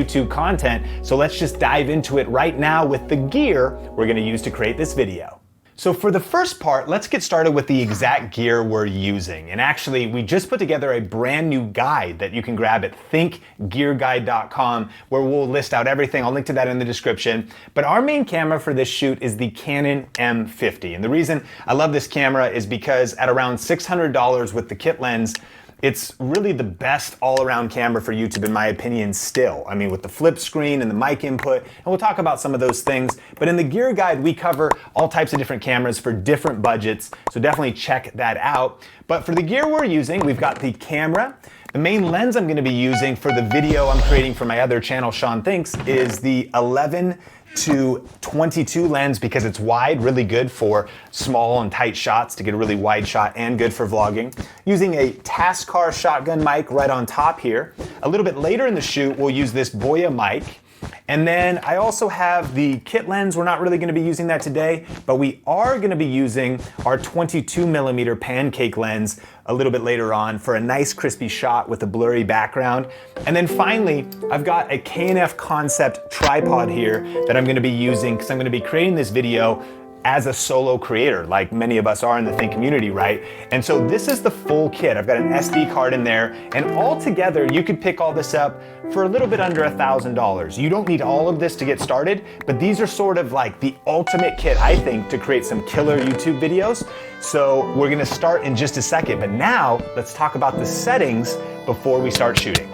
YouTube content. So let's just dive into it right now with the gear we're gonna use to create this video. So for the first part, let's get started with the exact gear we're using. And actually, we just put together a brand new guide that you can grab at thinkgearguide.com, where we'll list out everything. I'll link to that in the description. But our main camera for this shoot is the Canon M50. And the reason I love this camera is because at around $600 with the kit lens, it's really the best all-around camera for YouTube in my opinion still. I mean, with the flip screen and the mic input, and we'll talk about some of those things. But in the gear guide, we cover all types of different cameras for different budgets, so definitely check that out. But for the gear we're using, we've got the camera. The main lens I'm gonna be using for the video I'm creating for my other channel, Sean Thinks, is the 11-22 lens because it's wide, really good for small and tight shots to get a really wide shot and good for vlogging. Using a Tascar shotgun mic right on top here. A little bit later in the shoot, we'll use this Boya mic. And then I also have the kit lens. We're not really gonna be using that today, but we are gonna be using our 22mm pancake lens a little bit later on for a nice crispy shot with a blurry background. And then finally, I've got a K&F Concept tripod here that I'm gonna be using because I'm gonna be creating this video as a solo creator, like many of us are in the Think community, right? And so this is the full kit. I've got an SD card in there, and all together, you could pick all this up for a little bit under $1,000. You don't need all of this to get started, but these are sort of like the ultimate kit, I think, to create some killer YouTube videos. So we're gonna start in just a second, but now let's talk about the settings before we start shooting.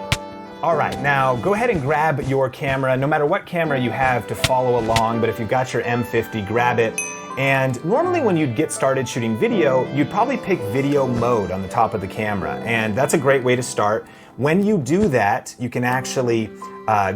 All right, now go ahead and grab your camera, no matter what camera you have to follow along, but if you've got your M50, grab it. And normally when you'd get started shooting video, you'd probably pick video mode on the top of the camera. And that's a great way to start. When you do that, you can actually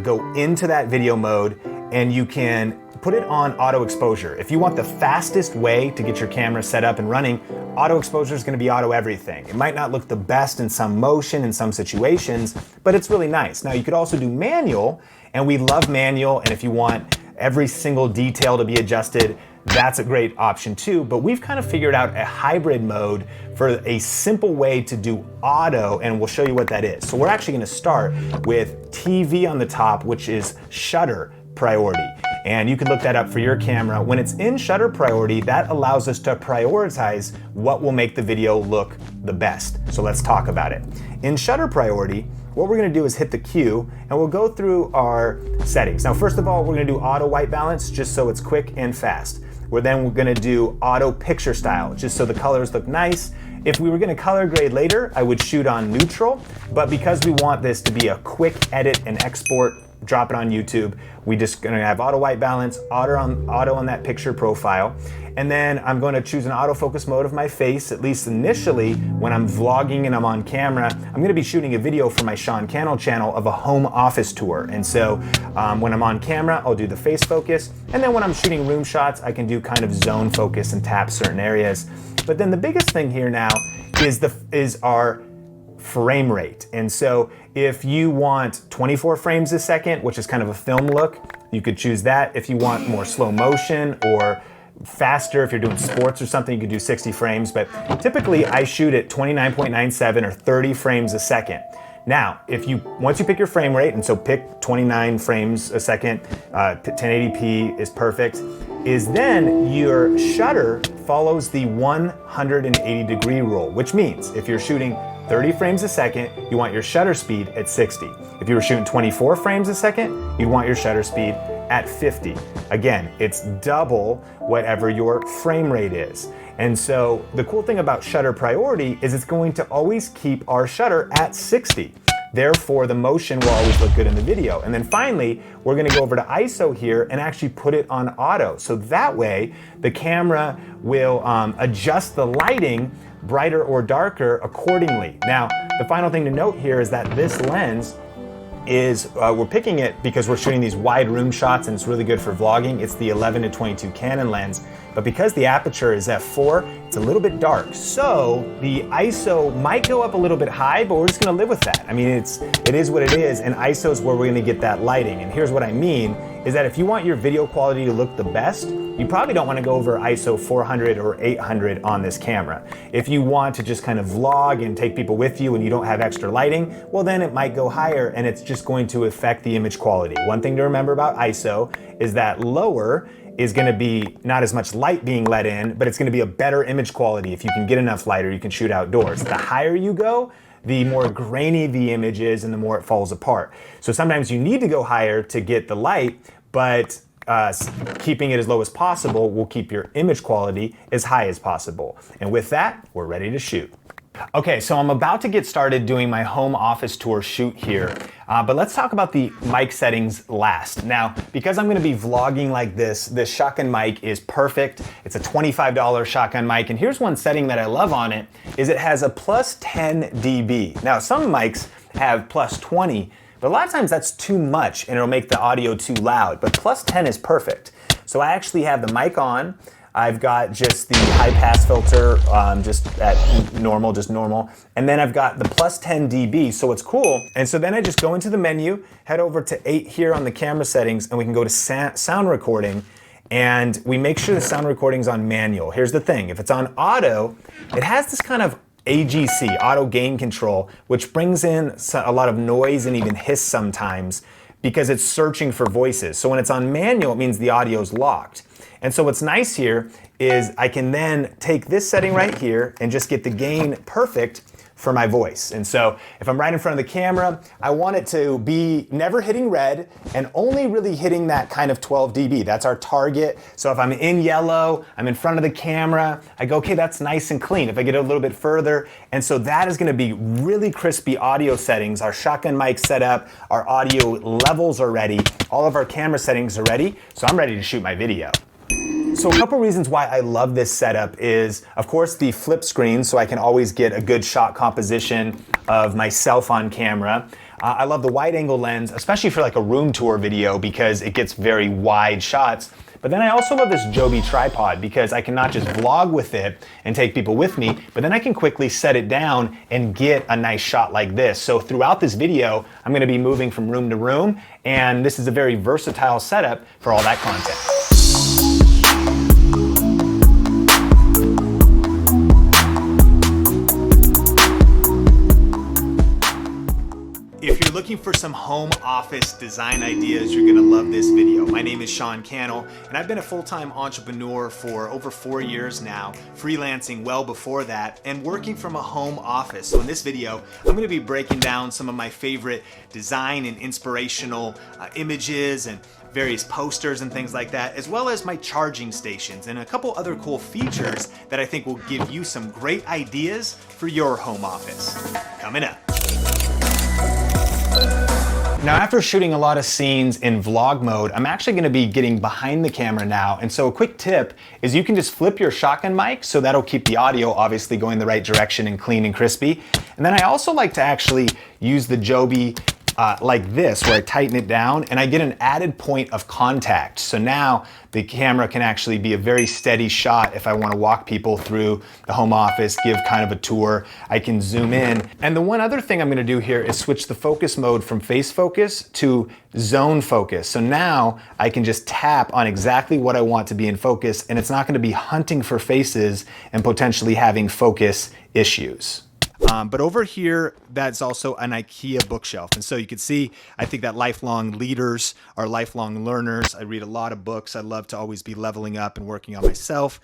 go into that video mode and you can put it on auto exposure. If you want the fastest way to get your camera set up and running, auto exposure is gonna be auto everything. It might not look the best in some motion, in some situations, but it's really nice. Now you could also do manual, and we love manual, and if you want every single detail to be adjusted, that's a great option too, but we've kind of figured out a hybrid mode for a simple way to do auto, and we'll show you what that is. So we're actually gonna start with TV on the top, which is shutter priority. And you can look that up for your camera. When it's in shutter priority, that allows us to prioritize what will make the video look the best. So let's talk about it. In shutter priority, what we're gonna do is hit the Q, and we'll go through our settings. Now, first of all, we're gonna do auto white balance, just so it's quick and fast. We're gonna do auto picture style, just so the colors look nice. If we were gonna color grade later, I would shoot on neutral, but because we want this to be a quick edit and export, drop it on YouTube, we just gonna have auto white balance, auto on that picture profile. And then I'm gonna choose an autofocus mode of my face, at least initially when I'm vlogging and I'm on camera. I'm gonna be shooting a video for my Sean Cannell channel of a home office tour. And so when I'm on camera, I'll do the face focus. And then when I'm shooting room shots, I can do kind of zone focus and tap certain areas. But then the biggest thing here now is our frame rate. And so if you want 24 frames a second, which is kind of a film look, you could choose that. If you want more slow motion or faster, if you're doing sports or something, you could do 60 frames. But typically I shoot at 29.97 or 30 frames a second. Now, once you pick your frame rate, and so pick 29 frames a second, 1080p is perfect, is then your shutter follows the 180-degree rule, which means if you're shooting 30 frames a second, you want your shutter speed at 60. If you were shooting 24 frames a second, you want your shutter speed at 50. Again, it's double whatever your frame rate is. And so the cool thing about shutter priority is it's going to always keep our shutter at 60. Therefore, the motion will always look good in the video. And then finally, we're gonna go over to ISO here and actually put it on auto. So that way, the camera will adjust the lighting brighter or darker accordingly. Now, the final thing to note here is that this lens is, we're picking it because we're shooting these wide room shots and it's really good for vlogging. It's the 11-22 Canon lens, but because the aperture is f4, it's a little bit dark. So the ISO might go up a little bit high, but we're just gonna live with that. I mean, it is what it is, and ISO is where we're gonna get that lighting. And here's what I mean, is that if you want your video quality to look the best, you probably don't wanna go over ISO 400 or 800 on this camera. If you want to just kind of vlog and take people with you and you don't have extra lighting, well then it might go higher and it's just going to affect the image quality. One thing to remember about ISO is that lower is gonna be not as much light being let in, but it's gonna be a better image quality. If you can get enough light or you can shoot outdoors. The higher you go, the more grainy the image is and the more it falls apart. So sometimes you need to go higher to get the light, but keeping it as low as possible will keep your image quality as high as possible. And with that, we're ready to shoot. Okay, so I'm about to get started doing my home office tour shoot here, but let's talk about the mic settings last. Now, because I'm gonna be vlogging like this shotgun mic is perfect. It's a $25 shotgun mic, and here's one setting that I love on it, is it has a plus 10 dB. Now, some mics have plus 20, but a lot of times that's too much and it'll make the audio too loud, but plus 10 is perfect. So I actually have the mic on. I've got just the high pass filter, just at normal, just normal. And then I've got the plus 10 dB, so it's cool. And so then I just go into the menu, head over to 8 here on the camera settings, and we can go to sound recording, and we make sure the sound recording's on manual. Here's the thing, if it's on auto, it has this kind of AGC, auto gain control, which brings in a lot of noise and even hiss sometimes because it's searching for voices. So when it's on manual, it means the audio's locked. And so what's nice here is I can then take this setting right here and just get the gain perfect for my voice. And so if I'm right in front of the camera, I want it to be never hitting red and only really hitting that kind of 12 dB. That's our target. So if I'm in yellow, I'm in front of the camera, I go, okay, that's nice and clean. If I get a little bit further, and so that is gonna be really crispy audio settings. Our shotgun mic set up, our audio levels are ready, all of our camera settings are ready, so I'm ready to shoot my video. So a couple reasons why I love this setup is, of course, the flip screen, so I can always get a good shot composition of myself on camera. I love the wide angle lens, especially for like a room tour video because it gets very wide shots. But then I also love this Joby tripod because I can not just vlog with it and take people with me, but then I can quickly set it down and get a nice shot like this. So throughout this video, I'm gonna be moving from room to room, and this is a very versatile setup for all that content. If you're looking for some home office design ideas, you're gonna love this video. My name is Sean Cannell, and I've been a full-time entrepreneur for over 4 years now, freelancing well before that, and working from a home office. So in this video, I'm gonna be breaking down some of my favorite design and inspirational images and various posters and things like that, as well as my charging stations and a couple other cool features that I think will give you some great ideas for your home office. Coming up. Now, after shooting a lot of scenes in vlog mode, I'm actually gonna be getting behind the camera now. And so a quick tip is you can just flip your shotgun mic, so that'll keep the audio obviously going the right direction and clean and crispy. And then I also like to actually use the Joby like this, where I tighten it down and I get an added point of contact. So now the camera can actually be a very steady shot if I want to walk people through the home office, give kind of a tour. I can zoom in. And the one other thing I'm going to do here is switch the focus mode from face focus to zone focus. So now I can just tap on exactly what I want to be in focus, and it's not going to be hunting for faces and potentially having focus issues. But over here, that's also an IKEA bookshelf. And so you can see, I think that lifelong leaders are lifelong learners. I read a lot of books. I love to always be leveling up and working on myself.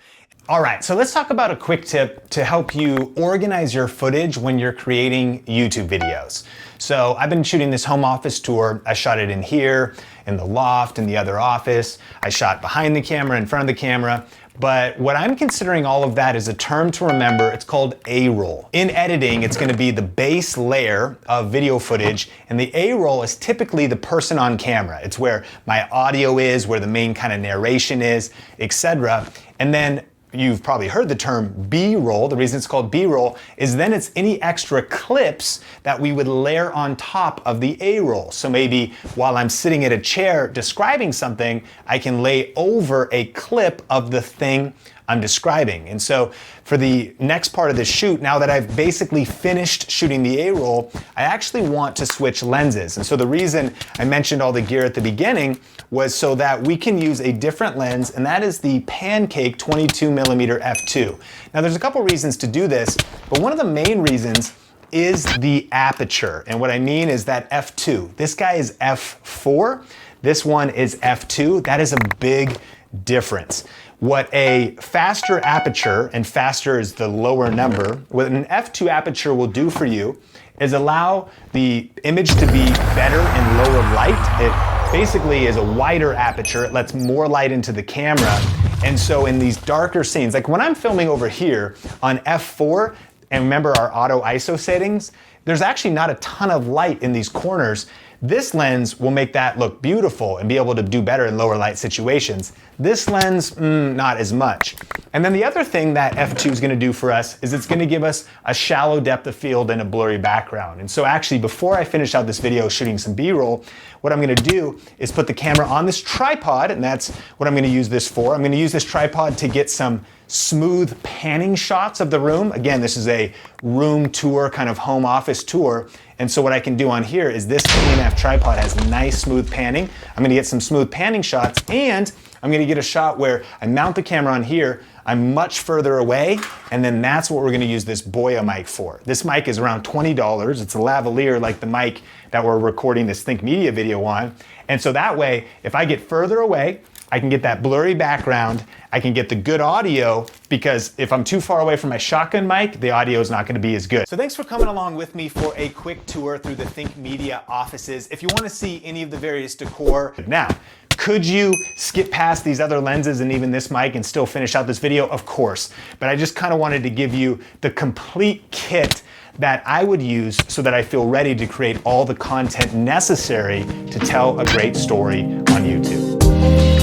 All right, so let's talk about a quick tip to help you organize your footage when you're creating YouTube videos. So I've been shooting this home office tour. I shot it in here, in the loft, in the other office. I shot behind the camera, in front of the camera. But what I'm considering all of that is a term to remember. It's called A-roll. In editing, it's gonna be the base layer of video footage, and the A-roll is typically the person on camera. It's where my audio is, where the main kind of narration is, etc. And then you've probably heard the term B-roll. The reason it's called B-roll is then it's any extra clips that we would layer on top of the A-roll. So maybe while I'm sitting at a chair describing something, I can lay over a clip of the thing I'm describing. And so for the next part of the shoot, now that I've basically finished shooting the A-roll, I actually want to switch lenses. And so the reason I mentioned all the gear at the beginning was so that we can use a different lens, and that is the Pancake 22mm f2. Now there's a couple reasons to do this, but one of the main reasons is the aperture. And what I mean is that f2. This guy is f4. This one is f2. That is a big difference. What a faster aperture, and faster is the lower number, what an f2 aperture will do for you is allow the image to be better in lower light. It basically is a wider aperture. It lets more light into the camera. And so in these darker scenes, like when I'm filming over here on f4, and remember our auto ISO settings, there's actually not a ton of light in these corners. This lens will make that look beautiful and be able to do better in lower light situations. This lens, not as much. And then the other thing that f2 is gonna do for us is it's gonna give us a shallow depth of field and a blurry background. And so actually, before I finish out this video shooting some B-roll, what I'm gonna do is put the camera on this tripod, and that's what I'm gonna use this for. I'm gonna use this tripod to get some smooth panning shots of the room. Again, this is a room tour, kind of home office tour. And so what I can do on here is this P&F tripod has nice smooth panning. I'm gonna get some smooth panning shots, and I'm gonna get a shot where I mount the camera on here, I'm much further away, and then that's what we're gonna use this Boya mic for. This mic is around $20. It's a lavalier like the mic that we're recording this Think Media video on. And so that way, if I get further away, I can get that blurry background, I can get the good audio, because if I'm too far away from my shotgun mic, the audio is not gonna be as good. So thanks for coming along with me for a quick tour through the Think Media offices. If you wanna see any of the various decor, now, could you skip past these other lenses and even this mic and still finish out this video? Of course, but I just kinda wanted to give you the complete kit that I would use so that I feel ready to create all the content necessary to tell a great story on YouTube.